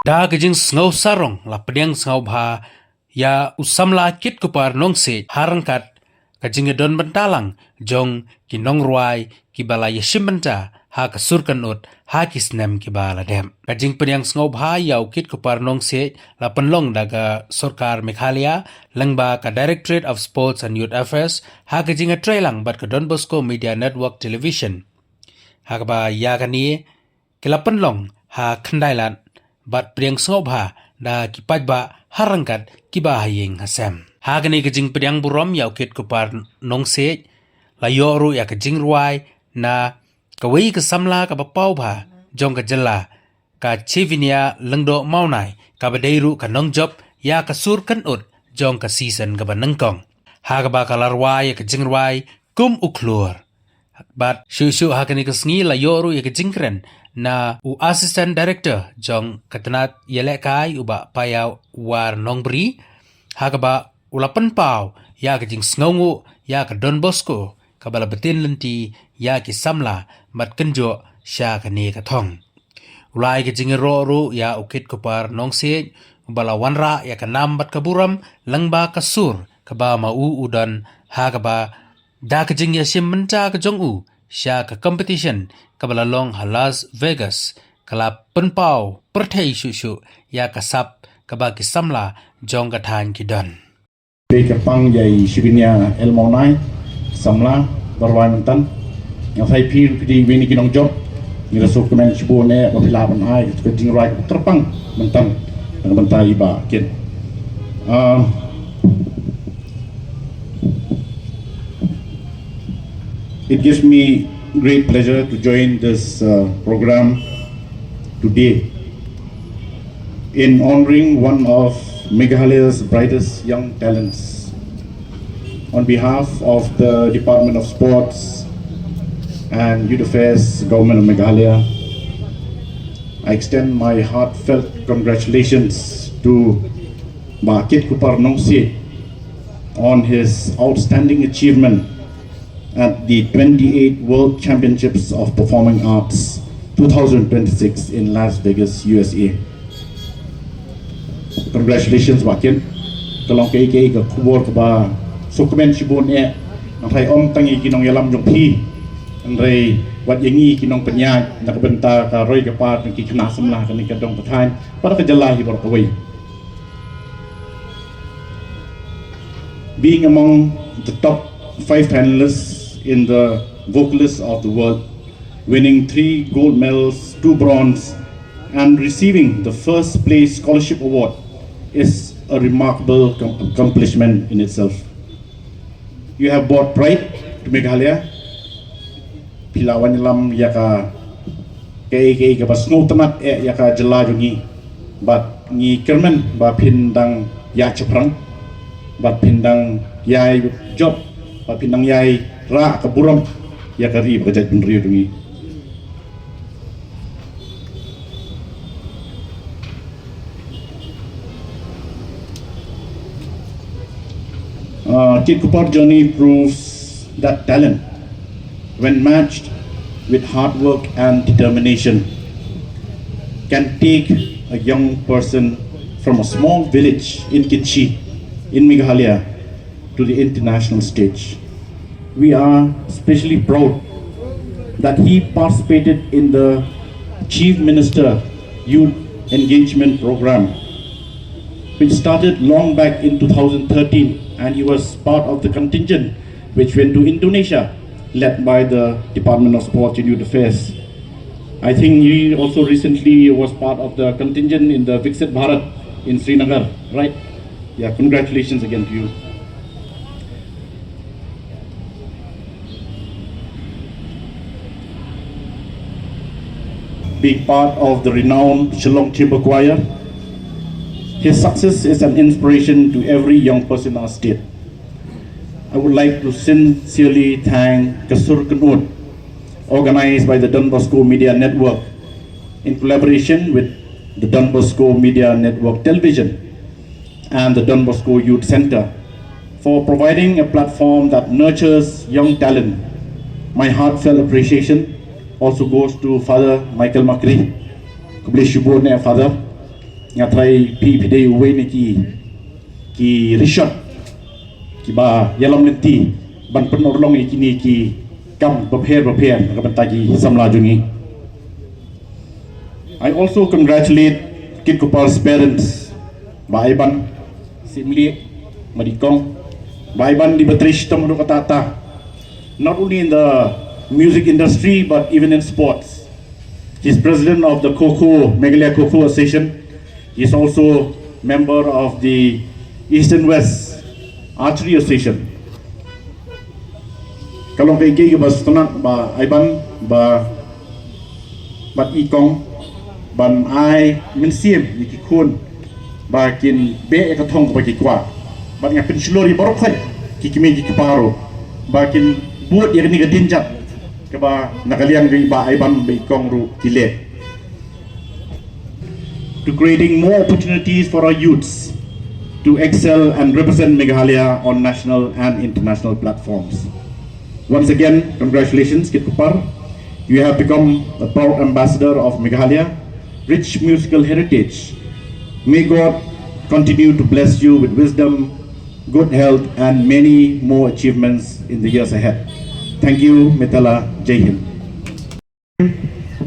Da gajing sngau sarong la pediang sngau bha ya usam la kit kupar nong se harangkat kajing don bentalang jong kinong ruai kibala yashim benta ha kasurkan ut ha kisnem kibala dem kajing pediang sngau bha ya kit kupar nong se la penlong daga Sarkar Meghalaya langba ka Directorate of Sports and Youth Affairs ha kajing trailang bat ka Don Bosco Media Network Television ha ba ya kani kila penlong ha khandailan bat priang sngobha da kipaj ba harangkat kiba hayeng hasem hagani kajing priang burom yaw kit kupar nong se la yoru ya kajing ruai na kawi ka samla ka bapau bha jong ka jalla ka chivinia lengdo maunai ka badeiru ka nong job ya ka sur kan ut jong ka season ka banengkong haga ba kalarwai ya kajing ruai kum uklur bat shu hagani ka sngi la yoru ya kajing kren na u assistant director jong katanat yelekai uba paya war nongbri hagaba ulapan pau ya kajing sngongu ya ka Don Bosco kabala betin lenti ya ki samla mat kenjo sya kani ka thong ulai kajing ro ya ukit kupar nongse ubala wanra ya ka nambat kaburam langba kasur kaba mau udan hagaba da kajing ya simmenta ka jong u sya ka competition kabala long Las Vegas kala penpau perthei shu ya kasap kaba kisamla jong kathan kidon pe kapang jai shibinia el maunai samla barwai mentan yang sai pir di wini kinong job ni rasu kemen shibone apabila ban ai ke jing rai terpang mentan dengan bentai ba kin it gives me great pleasure to join this program today in honoring one of Meghalaya's brightest young talents. On behalf of the Department of Sports and Youth Affairs, Government of Meghalaya, I extend my heartfelt congratulations to Kit Kupar Nongse on his outstanding achievement at the 28th World Championships of Performing Arts 2026 in Las Vegas, USA. Congratulations, Wakin. Kalong kay ka kubor ka ba sukmen sibon ang hay tangi kinong yalam jong pi ang wat yangi kinong penyag nakabenta ka roy ka pat ng kikinasam lah kaning kadong pathan para kajalahi bar kaway. Being among the top 5 panelists in the vocalists of the world, winning 3 gold medals, 2 bronze, and receiving the first place scholarship award is a remarkable accomplishment in itself. You have brought pride to Meghalaya. Pilawan nilam yaka kay ka basno tamat yaka jala jungi bat ngi kermen ba pindang ya ceprang bat pindang yai job bat pindang yai ra kaburam ya kari berjat penriu dungi. Kit Kupar journey proves that talent, when matched with hard work and determination, can take a young person from a small village in Kitchi, in Meghalaya, to the international stage. We are especially proud that he participated in the Chief Minister Youth Engagement Program, which started long back in 2013, and he was part of the contingent which went to Indonesia, led by the Department of Sports and Youth Affairs. I think he also recently was part of the contingent in the Viksit Bharat in Srinagar, right? Yeah, congratulations again to you. Being part of the renowned Shillong Chamber Choir, his success is an inspiration to every young person in our state. I would like to sincerely thank Kasur Kanut, organized by the Don Bosco Media Network in collaboration with the Don Bosco Media Network Television and the Don Bosco Youth Center, for providing a platform that nurtures young talent. My heartfelt appreciation also goes to Father Michael Makri. God bless you both, Father. ngatrai PPD uwe ni ki Richard ki ba yalam lenti ban penolong ikini ki kam berper kabantagi samla jungi. I also congratulate Kit Kupar's parents, Ba Iban, Simli, Madikong, Ba Iban di Batrish Tamudu Katata, not only in the music industry but even in sports. He is president of the Meghalaya Kho Association. He is also member of the East and West Archery Association. Kalau kay ba sunat ba Iban ba bat ikong ban ai min siem ni ki kun ba kin be ka thong ba ki kwa ba nga pin slori borok khay ki kimi ki paro ba kin buat ya ni ga dinjat ka ba nakaliang ri ba Iban ba ikong ru kile to creating more opportunities for our youths to excel and represent Meghalaya on national and international platforms. Once again, congratulations, Kit Kupar. You have become a proud ambassador of Meghalaya, rich musical heritage. May God continue to bless you with wisdom, good health, and many more achievements in the years ahead. Thank you, Mitala. Jai Hind.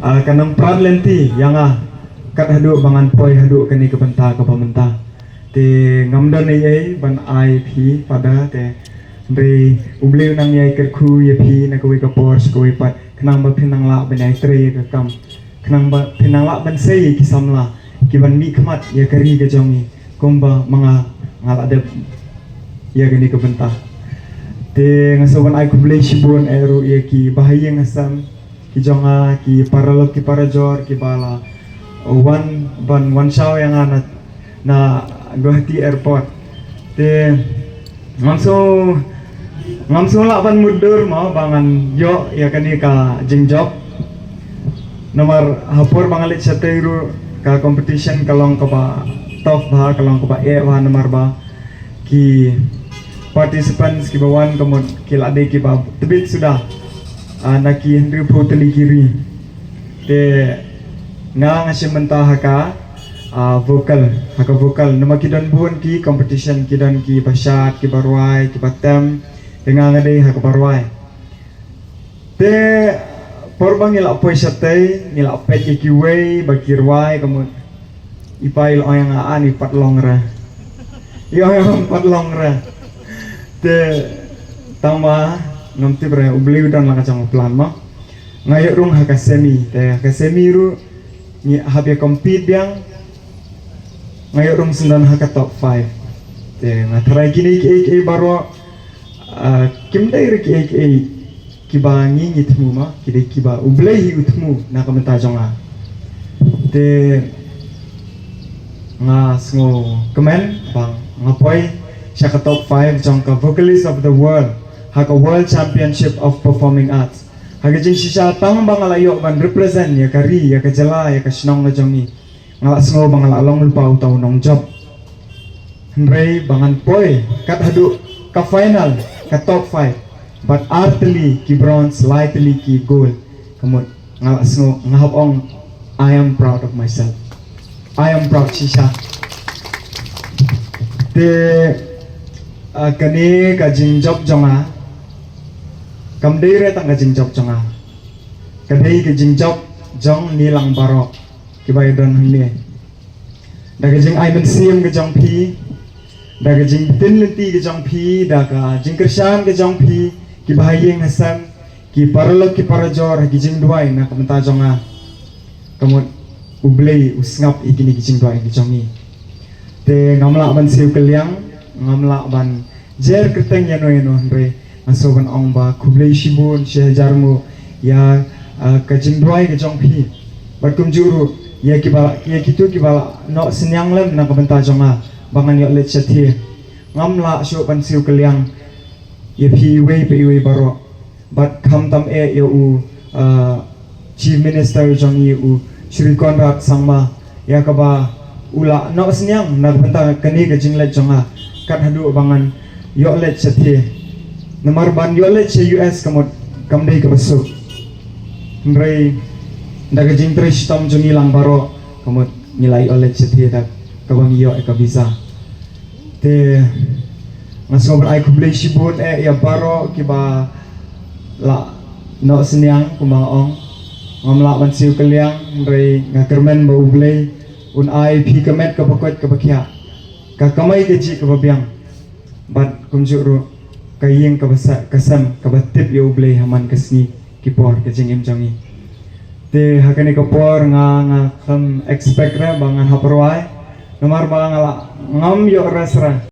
Kanang proud lenti yang kat hadu bangan poi hadu kani ke benta ke pemerintah. Te ngamdan ni ban ai phi pada te Bre ubli nang yai kerku ye phi na koi kapors koi pat khnang ba phinang la ban ai tre ka kam khnang ba phinang la ban sei ki samla ki ban mi khmat ye kari ke jongi komba manga ngala de ye gani ke benta te ngasoban ai kubli shibun eru ye ki bahaya ngasam ki jonga ki paralok ki parajor ki bala one show yang na Guwahati airport te Ngamso la ban mudur mau bangan yo ya kani ka jingjob nomor hapur bangalit sateiru ka competition kalong ka ba top ba kalong ka ba wa nomor ba ki participants ki bawan kamon ki lade ki ba tebit sudah naki Henry Putli kiri te nga ngasih mentah haka vokal nama kidan buon ki competition kidan ki basyat ki barwai ki batem dengan ngade hak barwai te porbang ngila poi satay ngila pet ki kiwei bakirwai kamu ipail oyang aan ipat longra yang pat longra te tama ngamti bre ubli udan la kacang plan ma ngayok rung hak semi te hak semi ru ni habia compete biang ngayok rung sendan hak top 5 te ngatarai kini ki baro kim dai rek kiba ngi ngitmu ma kide kiba ublehi utmu na kamenta jonga te nga sngo kemen bang ngapoi syaka top 5 jongka vocalist of the world haka world championship of performing arts haka jing sisa tang bang alayo ban represent ya kari ya kajala ya kasnong na jongi ngala sngo bang along lupa utaw nong job Henry bangan poi kat hadu ka final ka top 5 but artily ki bronze lightly ki gold kamot ngahap ong I am proud of myself I am proud sisa te kani ka jingjob jonga kamdire tang ka jingjob jonga kadai ka jingjob jong nilang barok ki baydon hne daga jing I ben sim ka jong pi daga jing tin lenti ke jong pi daga jing kersan ke jong pi ki bahayeng hasam ki paralok ki parajor ki jing duai na kamenta jonga kamot ublei usngap ikini ki jing duai ki jongi te ngamla ban siu kelyang ngamla ban jer keteng ya no hre masoban ong ba kublei shibun shejarmu ya ka jing duai ke jong pi bakum juru ya ki bala no senyang lem na kamenta jonga bangan yo let chathi ngamla sho pan siu kelyang ye phi wei baro but kham tam yo chief minister jong u Shri Konrad Sangma ya kaba ula no senyang na benta kani ke jinglet jonga kat hadu bangan yo let chathi nomor ban yo let che US kamdei ke besuk ndrei daga jing trish tam jongi lang baro kamot nilai oleh setia tak kabang iyo ka visa te ngas ngobrol ay kublay sibut ya baro kiba la no senyang kumang ngamla man siu kaliang ray ngakermen ba ublay un ay pi kamet ka pakot ka pakya ka kamay ke ji ka babyang bat kumjuru kayeng ka basa kasam ka batip ya ublay haman kasni kipor ka jingim jangi te hakani kapor nga kam expect ra bangan haperwai nomor bang ngam yo resra